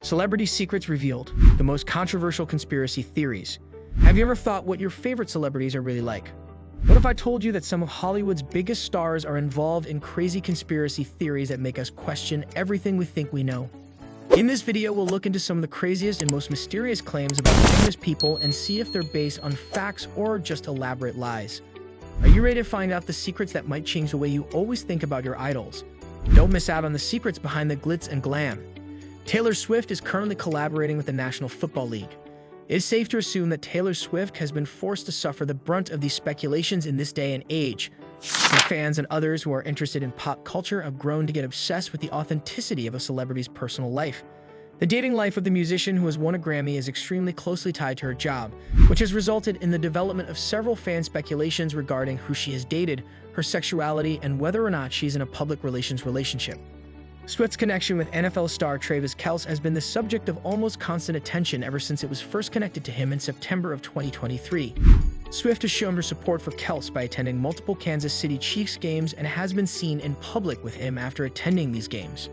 Celebrity secrets revealed, the most controversial conspiracy theories. Have you ever thought what your favorite celebrities are really like? What if I told you that some of Hollywood's biggest stars are involved in crazy conspiracy theories that make us question everything we think we know? In this video, we'll look into some of the craziest and most mysterious claims about famous people and see if they're based on facts or just elaborate lies. Are you ready to find out the secrets that might change the way you always think about your idols? Don't miss out on the secrets behind the glitz and glam. Taylor Swift is currently collaborating with the National Football League. It is safe to assume that Taylor Swift has been forced to suffer the brunt of these speculations in this day and age. Some fans and others who are interested in pop culture have grown to get obsessed with the authenticity of a celebrity's personal life. The dating life of the musician who has won a Grammy is extremely closely tied to her job, which has resulted in the development of several fan speculations regarding who she has dated, her sexuality, and whether or not she's in a public relationship. Swift's connection with NFL star Travis Kelce has been the subject of almost constant attention ever since it was first connected to him in September of 2023. Swift has shown her support for Kelce by attending multiple Kansas City Chiefs games and has been seen in public with him after attending these games.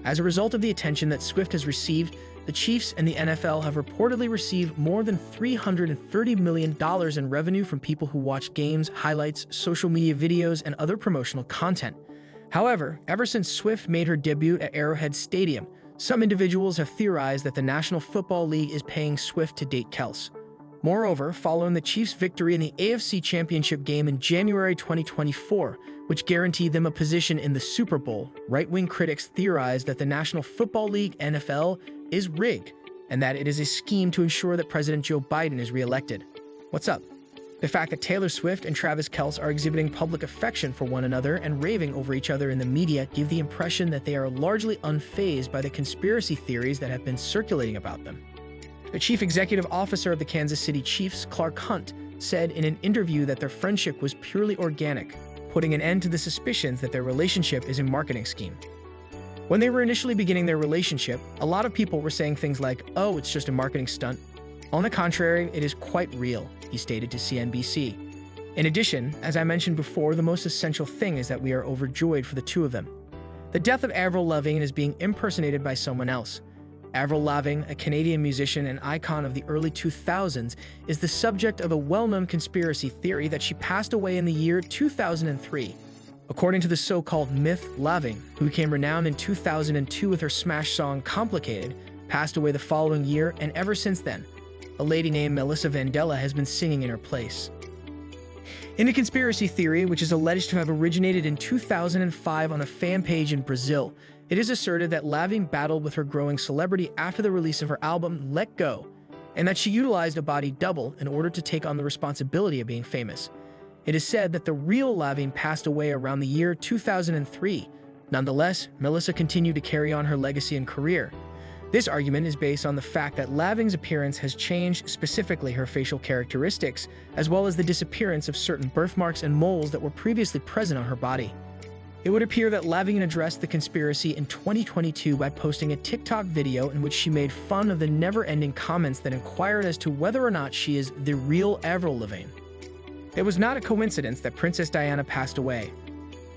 As a result of the attention that Swift has received, the Chiefs and the NFL have reportedly received more than $330 million in revenue from people who watch games, highlights, social media videos, and other promotional content. However, ever since Swift made her debut at Arrowhead Stadium, some individuals have theorized that the National Football League is paying Swift to date Kelce. Moreover, following the Chiefs' victory in the AFC Championship game in January 2024, which guaranteed them a position in the Super Bowl, right-wing critics theorized that the National Football League (NFL) is rigged and that it is a scheme to ensure that President Joe Biden is reelected. What's up? The fact that Taylor Swift and Travis Kelce are exhibiting public affection for one another and raving over each other in the media give the impression that they are largely unfazed by the conspiracy theories that have been circulating about them. The chief executive officer of the Kansas City Chiefs, Clark Hunt, said in an interview that their friendship was purely organic, putting an end to the suspicions that their relationship is a marketing scheme. When they were initially beginning their relationship, a lot of people were saying things like, "Oh, it's just a marketing stunt." On the contrary, it is quite real, he stated to CNBC. In addition, as I mentioned before, the most essential thing is that we are overjoyed for the two of them. The death of Avril Lavigne is being impersonated by someone else. Avril Lavigne, a Canadian musician and icon of the early 2000s, is the subject of a well-known conspiracy theory that she passed away in the year 2003. According to the so-called myth, Lavigne, who became renowned in 2002 with her smash song Complicated, passed away the following year, and ever since then, a lady named Melissa Vandella has been singing in her place. In a conspiracy theory, which is alleged to have originated in 2005 on a fan page in Brazil, it is asserted that Lavigne battled with her growing celebrity after the release of her album Let Go, and that she utilized a body double in order to take on the responsibility of being famous. It is said that the real Lavigne passed away around the year 2003. Nonetheless, Melissa continued to carry on her legacy and career. This argument is based on the fact that Lavigne's appearance has changed, specifically her facial characteristics, as well as the disappearance of certain birthmarks and moles that were previously present on her body. It would appear that Lavigne addressed the conspiracy in 2022 by posting a TikTok video in which she made fun of the never-ending comments that inquired as to whether or not she is the real Avril Lavigne. It was not a coincidence that Princess Diana passed away.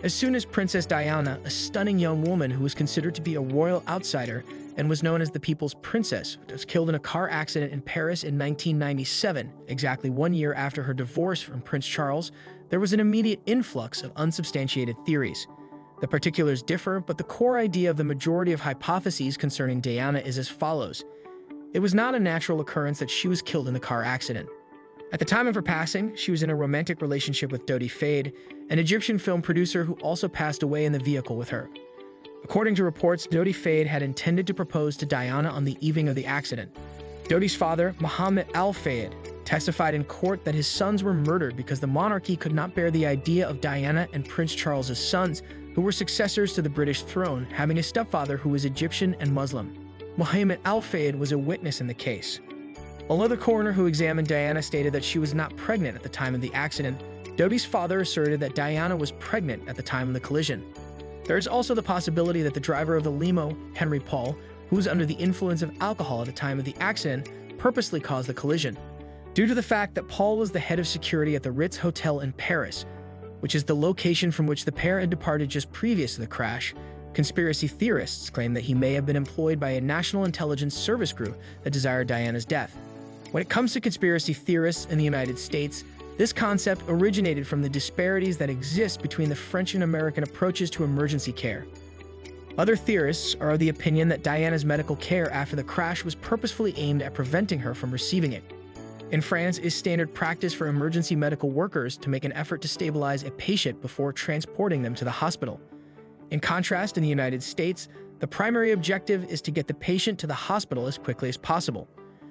As soon as Princess Diana, a stunning young woman who was considered to be a royal outsider and was known as the People's Princess, was killed in a car accident in Paris in 1997, exactly 1 year after her divorce from Prince Charles, there was an immediate influx of unsubstantiated theories. The particulars differ, but the core idea of the majority of hypotheses concerning Diana is as follows. It was not a natural occurrence that she was killed in the car accident. At the time of her passing, she was in a romantic relationship with Dodi Fayed, an Egyptian film producer who also passed away in the vehicle with her. According to reports, Dodi Fayed had intended to propose to Diana on the evening of the accident. Dodi's father, Mohammed Al-Fayed, testified in court that his sons were murdered because the monarchy could not bear the idea of Diana and Prince Charles's sons, who were successors to the British throne, having a stepfather who was Egyptian and Muslim. Mohammed Al-Fayed was a witness in the case. Although the coroner who examined Diana stated that she was not pregnant at the time of the accident, Dodi's father asserted that Diana was pregnant at the time of the collision. There is also the possibility that the driver of the limo, Henry Paul, who was under the influence of alcohol at the time of the accident, purposely caused the collision. Due to the fact that Paul was the head of security at the Ritz Hotel in Paris, which is the location from which the pair had departed just previous to the crash, Conspiracy theorists claim that he may have been employed by a national intelligence service group that desired Diana's death. When it comes to conspiracy theorists in the United States, this concept originated from the disparities that exist between the French and American approaches to emergency care. Other theorists are of the opinion that Diana's medical care after the crash was purposefully aimed at preventing her from receiving it. In France, it is standard practice for emergency medical workers to make an effort to stabilize a patient before transporting them to the hospital. In contrast, in the United States, the primary objective is to get the patient to the hospital as quickly as possible.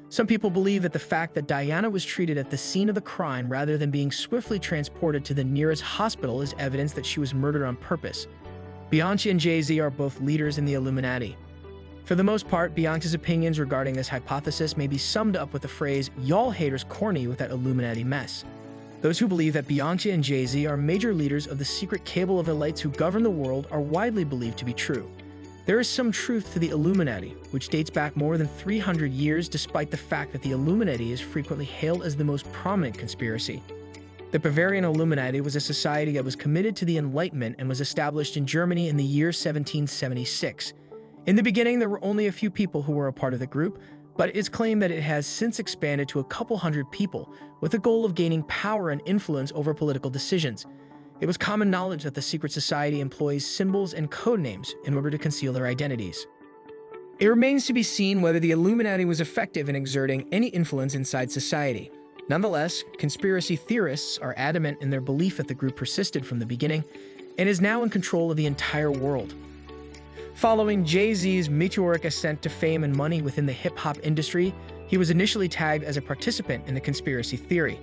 Some people believe that the fact that Diana was treated at the scene of the crime rather than being swiftly transported to the nearest hospital is evidence that she was murdered on purpose. Beyonce and JayZ are both leaders in the Illuminati. For the most part, Beyonce's opinions regarding this hypothesis may be summed up with the phrase, "Y'all haters corny with that Illuminati mess." Those who believe that Beyonce and JayZ are major leaders of the secret cabal of elites who govern the world are widely believed to be true. There is some truth to the Illuminati, which dates back more than 300 years despite the fact that the Illuminati is frequently hailed as the most prominent conspiracy. The Bavarian Illuminati was a society that was committed to the Enlightenment and was established in Germany in the year 1776. In the beginning, there were only a few people who were a part of the group, but it is claimed that it has since expanded to a couple hundred people, with the goal of gaining power and influence over political decisions. It was common knowledge that the secret society employs symbols and code names in order to conceal their identities. It remains to be seen whether the Illuminati was effective in exerting any influence inside society. Nonetheless, conspiracy theorists are adamant in their belief that the group persisted from the beginning and is now in control of the entire world. Following JayZ's meteoric ascent to fame and money within the hip-hop industry, he was initially tagged as a participant in the conspiracy theory.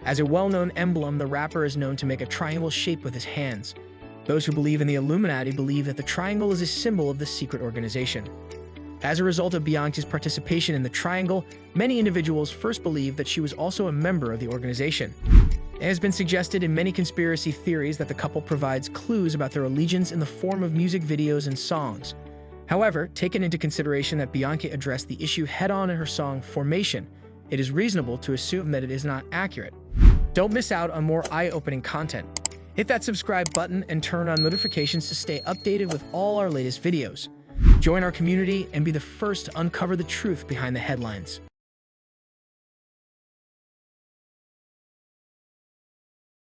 As a well-known emblem, the rapper is known to make a triangle shape with his hands. Those who believe in the Illuminati believe that the triangle is a symbol of the secret organization. As a result of Beyonce's participation in the triangle, many individuals first believed that she was also a member of the organization. It has been suggested in many conspiracy theories that the couple provides clues about their allegiance in the form of music videos and songs. However, taken into consideration that Beyonce addressed the issue head-on in her song Formation, it is reasonable to assume that it is not accurate. Don't miss out on more eye-opening content. Hit that subscribe button and turn on notifications to stay updated with all our latest videos. Join our community and be the first to uncover the truth behind the headlines.